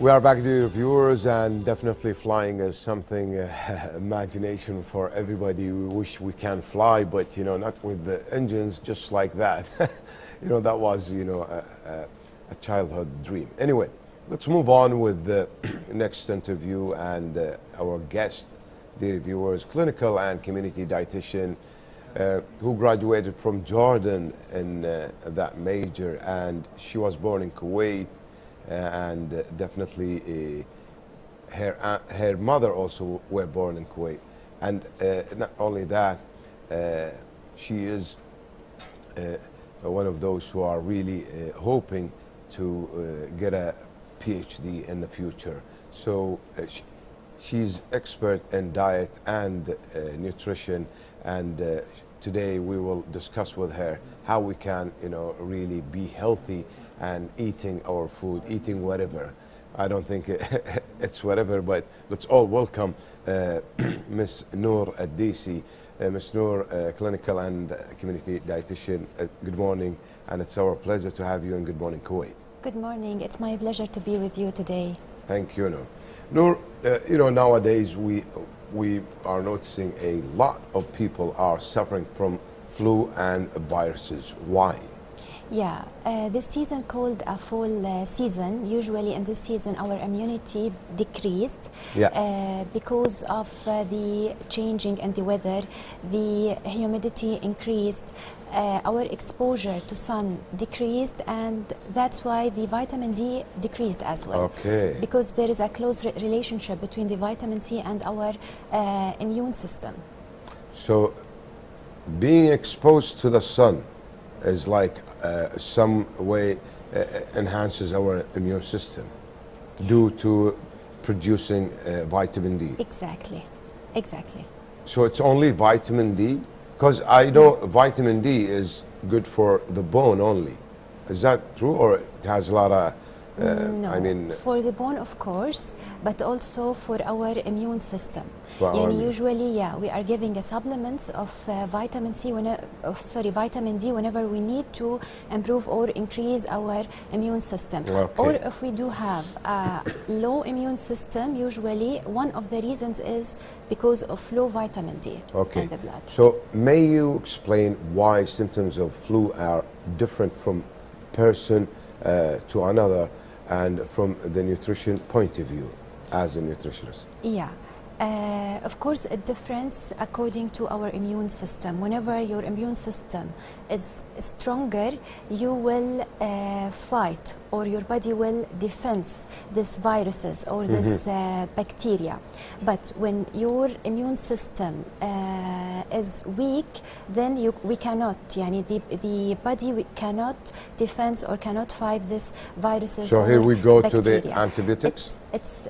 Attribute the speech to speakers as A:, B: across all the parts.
A: We are back, dear viewers, and definitely flying is something imagination for everybody. We wish we can fly, but not with the engines, just like that. That was a childhood dream. Anyway, let's move on with the next interview and our guest, dear viewers, clinical and community dietitian who graduated from Jordan in that major, and she was born in Kuwait. And definitely her mother also were born in Kuwait, and not only that, she is one of those who are really hoping to get a PhD in the future. So she's expert in diet and nutrition, and today we will discuss with her how we can really be healthy and eating our food, eating whatever. I don't think it's whatever, but let's all welcome Miss Noor Aldisi. Miss Noor, clinical and community dietitian. Good morning, and it's our pleasure to have you in Good Morning Kuwait.
B: Good morning. It's my pleasure to be with you today.
A: Thank you, Noor. Noor, nowadays we are noticing a lot of people are suffering from flu and viruses. Why?
B: Yeah, this season called a fall season. Usually in this season our immunity decreased because of the changing in the weather, the humidity increased, our exposure to sun decreased, and that's why the vitamin D decreased as well.
A: Okay.
B: Because there is a close relationship between the vitamin C and our immune system.
A: So being exposed to the sun is like some way enhances our immune system due to producing vitamin D.
B: Exactly.
A: So it's only vitamin D? Because I know vitamin D is good for the bone only. Is that true, or it has a lot of
B: no, for the bone of course, but also for our immune system. Usually, we are giving a supplements of vitamin D whenever we need to improve or increase our immune system.
A: Okay.
B: Or if we do have a low immune system, usually one of the reasons is because of low vitamin D in the blood.
A: So may you explain why symptoms of flu are different from person to another, and from the nutrition point of view as a nutritionist?
B: Yeah. Of course, a difference according to our immune system. Whenever your immune system is stronger, you will fight, or your body will defend these viruses or this bacteria. But when your immune system is weak, then we cannot, the body cannot defend or cannot fight these viruses.
A: So here we go
B: bacteria.
A: to the antibiotics?
B: It's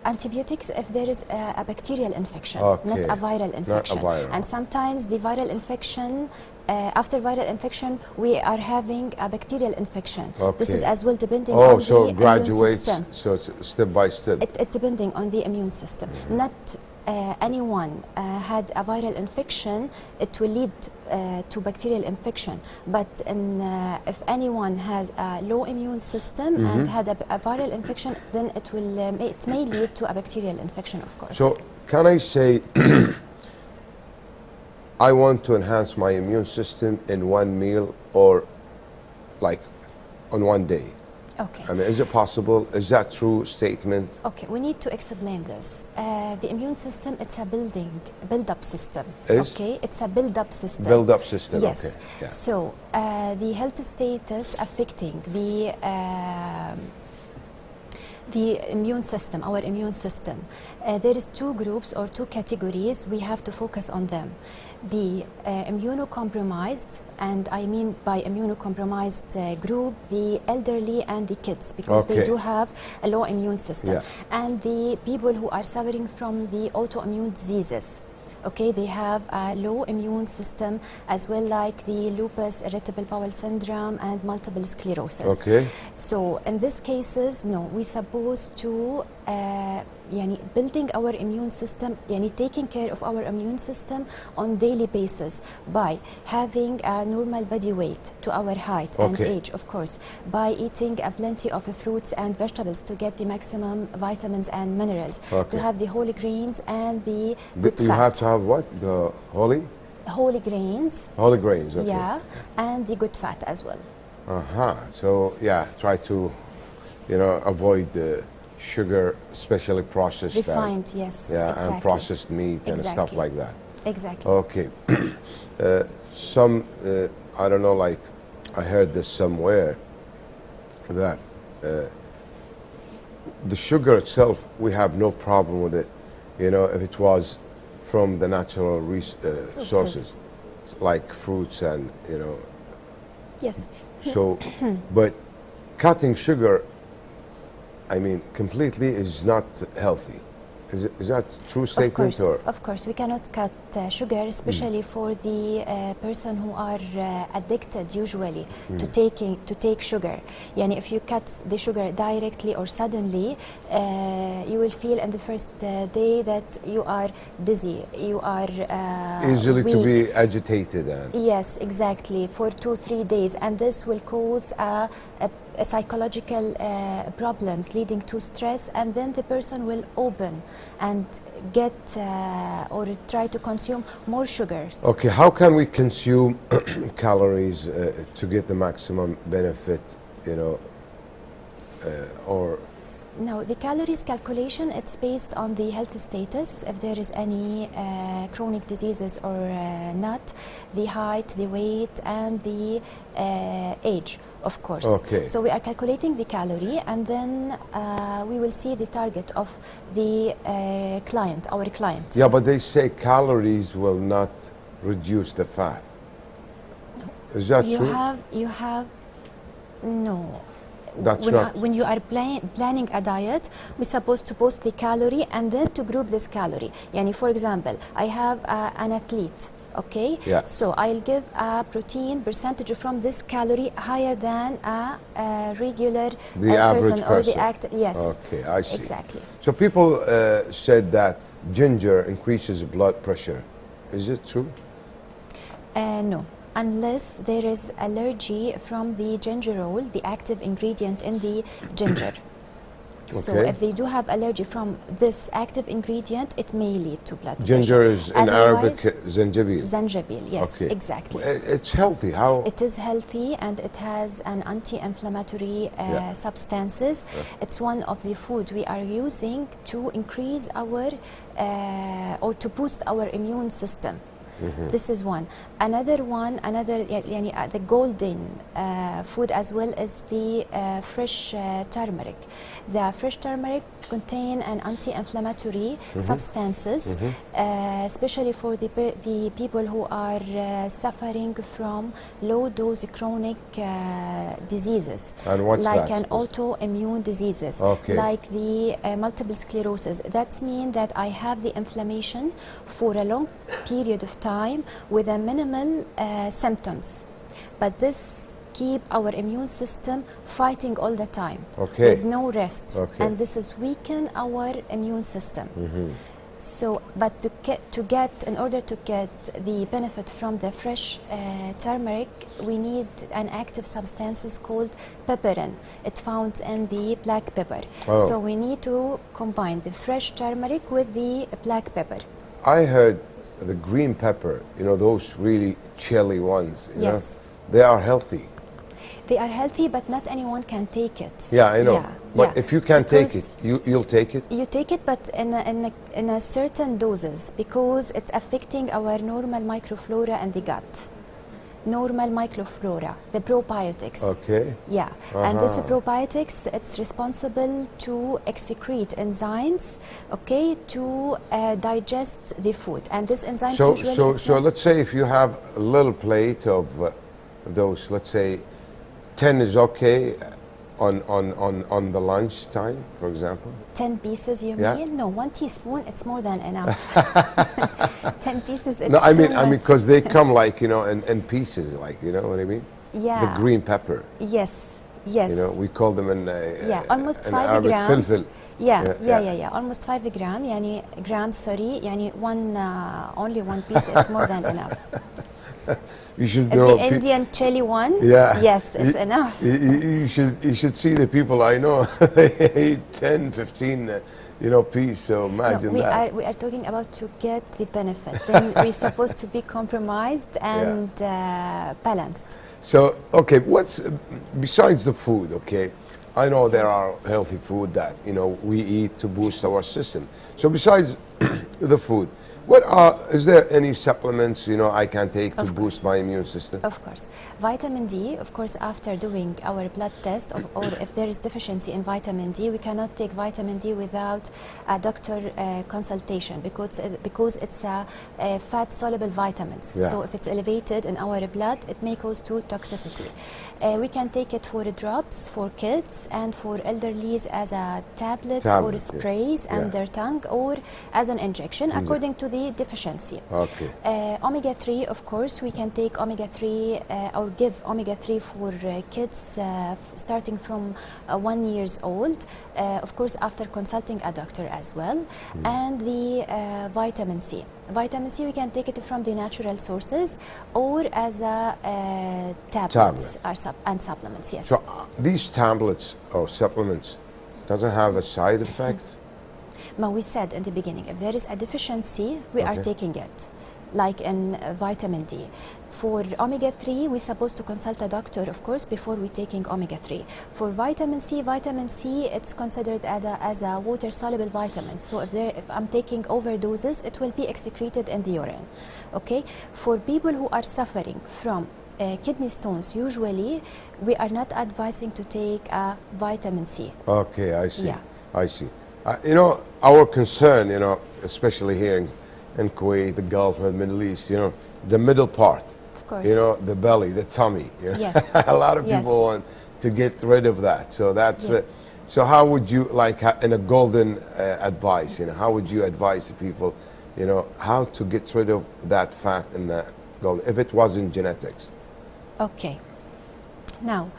B: antibiotics if there is a bacterial infection,
A: okay,
B: not a viral infection.
A: Not a viral.
B: And sometimes the viral infection, after viral infection, we are having a bacterial infection.
A: Okay.
B: This is as well depending on the immune system.
A: So it's step by step.
B: It depending on the immune system. Not anyone had a viral infection, it will lead to bacterial infection. But if anyone has a low immune system and had a viral infection, then it may lead to a bacterial infection, of course.
A: So can I say, I want to enhance my immune system in one meal, or like on one day?
B: Okay.
A: I mean, is it possible? Is that true statement?
B: Okay, we need to explain this. The immune system, it's a build-up system.
A: Okay,
B: it's a build-up system.
A: Build-up system.
B: Yes.
A: Okay. Yeah.
B: So the health status affecting the immune system, our immune system. There is two groups or two categories. We have to focus on them. The immunocompromised, and I mean by immunocompromised group, the elderly and the kids, because they do have a low immune system. And the people who are suffering from the autoimmune diseases. Okay, they have a low immune system as well, like the lupus, irritable bowel syndrome, and multiple sclerosis.
A: Okay.
B: So in these cases, no, we're supposed to يعني building our immune system, يعني taking care of our immune system on daily basis by having a normal body weight to our height and age, of course, by eating a plenty of fruits and vegetables to get the maximum vitamins and minerals, to have the whole grains and the good fat.
A: You have to have what? The
B: whole grains.
A: Whole grains, okay.
B: Yeah, and the good fat as well.
A: So yeah, try to, you know, avoid sugar, especially processed.
B: Refined, yes.
A: Yeah,
B: exactly.
A: and processed meat and stuff like that.
B: Exactly.
A: Okay. Some, I don't know, like I heard this somewhere that the sugar itself, we have no problem with it, you know, if it was from the natural sources, like fruits and, you know.
B: Yes.
A: So, but cutting sugar, I mean, completely is not healthy. Is that a true statement?
B: Of course, we cannot cut sugar, especially for the person who are addicted usually to take sugar. Yani if you cut the sugar directly or suddenly, you will feel in the first day that you are dizzy, you are
A: easily
B: weak.
A: To be agitated. And
B: yes, exactly, for 2-3 days, and this will cause a psychological problems leading to stress, and then the person will open and get or try to consume more sugars.
A: Okay, how can we consume calories to get the maximum benefit, you know, or?
B: No, the calories calculation, it's based on the health status, if there is any chronic diseases or not, the height, the weight, and the age, of course.
A: Okay.
B: So we are calculating the calorie, and then we will see the target of the client, our client.
A: Yeah, but they say calories will not reduce the fat.
B: No.
A: Is that true?
B: You have, no.
A: That's
B: when you are planning a diet, we're supposed to post the calorie and then to group this calorie. Yani for example, I have an athlete, okay?
A: Yeah.
B: So I'll give a protein percentage from this calorie higher than a regular
A: average
B: person or the yes.
A: Okay, I see.
B: Exactly.
A: So people said that ginger increases blood pressure. Is it true?
B: No. Unless there is allergy from the gingerol, the active ingredient in the ginger. So if they do have allergy from this active ingredient, it may lead to blood pressure.
A: Ginger is in Arabic zanjabil.
B: Zanjabil, yes,
A: okay.
B: Exactly.
A: It's healthy. How?
B: It is healthy, and it has an anti-inflammatory substances. It's one of the food we are using to increase our or to boost our immune system. This is one. Another the golden food as well is the fresh turmeric. The fresh turmeric contain an anti-inflammatory substances, especially for the people who are suffering from low-dose chronic diseases,
A: and what's
B: like
A: that?
B: An autoimmune diseases, like the multiple sclerosis. That's mean that I have the inflammation for a long period of time with a minimal symptoms, but this keep our immune system fighting all the time with no rest, and this is weaken our immune system. So, but in order to get the benefit from the fresh turmeric, we need an active substance called pepperin. It's found in the black pepper. So we need to combine the fresh turmeric with the black pepper.
A: I heard the green pepper, you know, those really chilly ones, you know, they are healthy.
B: They are healthy, but not anyone can take it.
A: Yeah, I know. But if you can take it, you'll take it?
B: You take it, but in a certain doses, because it's affecting our normal microflora and the gut. Normal microflora, the probiotics.
A: Okay.
B: Yeah, and this probiotics, it's responsible to excrete enzymes, okay, to digest the food. And this enzymes usually...
A: So let's say if you have a little plate of those, let's say 10 is okay on the lunch time, for example?
B: 10 pieces, you mean? No, 1 teaspoon, it's more than enough. 10 pieces, it's
A: no, I mean, because they come like, you know, in pieces, like, you know what I mean?
B: Yeah.
A: The green pepper.
B: Yes, Yes.
A: You know, we call them in
B: almost
A: in
B: 5
A: Arabic
B: grams.
A: فلفل.
B: Almost 5 gram. يعني grams, sorry. يعني only one piece is more than enough.
A: You should know.
B: The Indian chili one.
A: Yeah.
B: Yes, it's enough.
A: You should see the people I know. They eat 10, 15, you know, piece. So imagine that.
B: We are talking about to get the benefit. Then we're supposed to be compromised and balanced.
A: So, okay, what's besides the food? Okay, I know there are healthy food that, you know, we eat to boost our system. So besides the food, is there any supplements, you know, I can take to boost my immune system?
B: Of course. Vitamin D, of course, after doing our blood test, or if there is deficiency in vitamin D, we cannot take vitamin D without a doctor consultation, because it's a fat-soluble vitamins. So if it's elevated in our blood, it may cause to toxicity. We can take it for drops for kids and for elderlies as a tablets or sprays under tongue, or as an injection, according to the deficiency.
A: Okay.
B: Omega-3, of course, we can take omega-3 or give omega-3 for kids starting from 1 year old, of course, after consulting a doctor as well. And the vitamin C. Vitamin C, we can take it from the natural sources or as a tablets and supplements, yes.
A: So these tablets or supplements doesn't have a side effect?
B: But we said in the beginning, if there is a deficiency, we are taking it, like in vitamin D. For omega-3, we're supposed to consult a doctor, of course, before we taking omega-3. For vitamin C, it's considered as a water-soluble vitamin. So if I'm taking overdoses, it will be excreted in the urine. Okay. For people who are suffering from kidney stones, usually we are not advising to take a vitamin C.
A: Okay, I see. Yeah. I see. You know, our concern, you know, especially here in Kuwait, the Gulf, the Middle East, you know, the middle part,
B: of course,
A: you know, the belly, the tummy. You know?
B: Yes.
A: A lot of people want to get rid of that. So that's. So how would you, like, in a golden advice, you know, how would you advise the people, you know, how to get rid of that fat in the golden, if it wasn't genetics?
B: Okay. Now,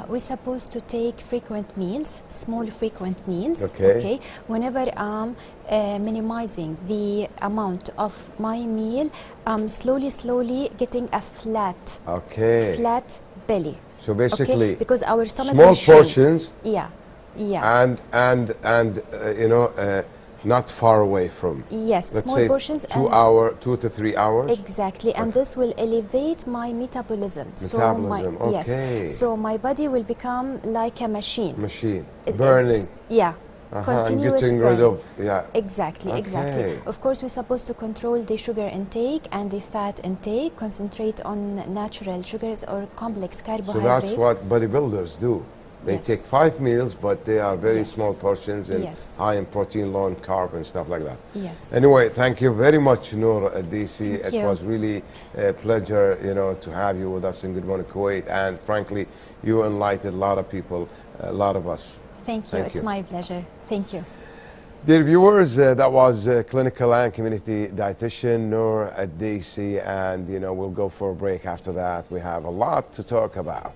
B: we're supposed to take frequent meals, small frequent meals. Okay. Whenever I'm minimizing the amount of my meal, I'm slowly getting a flat belly.
A: So basically,
B: because our stomach
A: small portions.
B: Yeah.
A: And you know, not far away from.
B: Yes,
A: let's
B: small
A: say
B: portions.
A: 2 to 3 hours.
B: Exactly, and this will elevate my metabolism. So my body will become like a machine. Burning. Continuous
A: getting
B: burning.
A: rid of.
B: Exactly. Of course, we're supposed to control the sugar intake and the fat intake. Concentrate on natural sugars or complex carbohydrates.
A: So that's what bodybuilders do. They take 5 meals, but they are very small portions and high in protein, low in carb and stuff like that.
B: Yes.
A: Anyway, thank you very much, Noor, Aldisi.
B: It
A: was really a pleasure, you know, to have you with us in Good Morning Kuwait. And frankly, you enlightened a lot of people, a lot of us.
B: Thank you. It's my pleasure. Thank you.
A: Dear viewers, that was clinical and community dietitian Noor Aldisi, and you know, we'll go for a break after that. We have a lot to talk about.